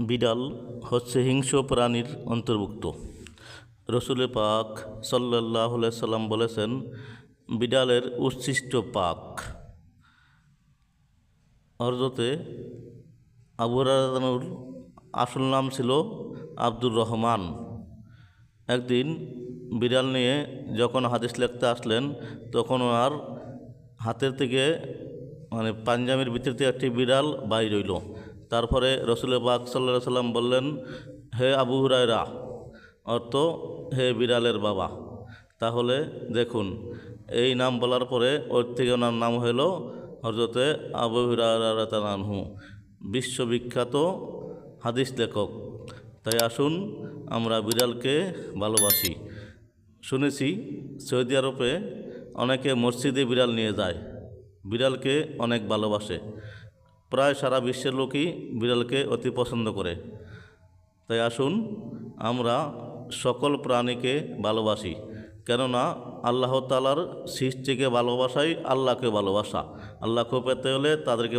বিড়াল হচ্ছে হিংস্র প্রাণীর অন্তর্ভুক্ত। রসুল পাক সাল্লাল্লাহু আলাইহি সাল্লাম বলেছেন, বিড়ালের উচ্ছিষ্ট পাক। হযরতে আবু হুরায়রার আসল নাম ছিল আব্দুর রহমান। একদিন বিড়াল নিয়ে যখন হাদিস লিখতে আসলেন, তখন ওনার হাতের থেকে পাঞ্জাবির ভিতর থেকে একটি বিড়াল বাইর হইল। তারপরে রসুল পাক সাল্লাল্লাহু আলাইহি সাল্লাম বললেন, হে আবু হুরায়রা, অর্থ হে বিড়ালের বাবা। তাহলে দেখুন, এই নাম বলার পরে ওর থেকে ওনার নাম হলো হযরতে আবু হুরায়রা রাদিয়াল্লাহু আনহু, বিশ্ববিখ্যাত হাদিস লেখক। তাই আসুন আমরা বিড়ালকে ভালোবাসি। শুনেছি সৌদি আরবে অনেকে মসজিদে বিড়াল নিয়ে যায়, বিড়ালকে অনেক ভালোবাসে। প্রায় সারা বিশ্বের লোকই বিড়ালকে অতি পছন্দ করে। তাই আসুন আমরা সকল প্রাণীকে ভালোবাসি, কেননা আল্লাহ তাআলার সৃষ্টিকে ভালোবাসাই আল্লাহকে ভালোবাসা। আল্লাহকে পেতে হলে তাদেরকে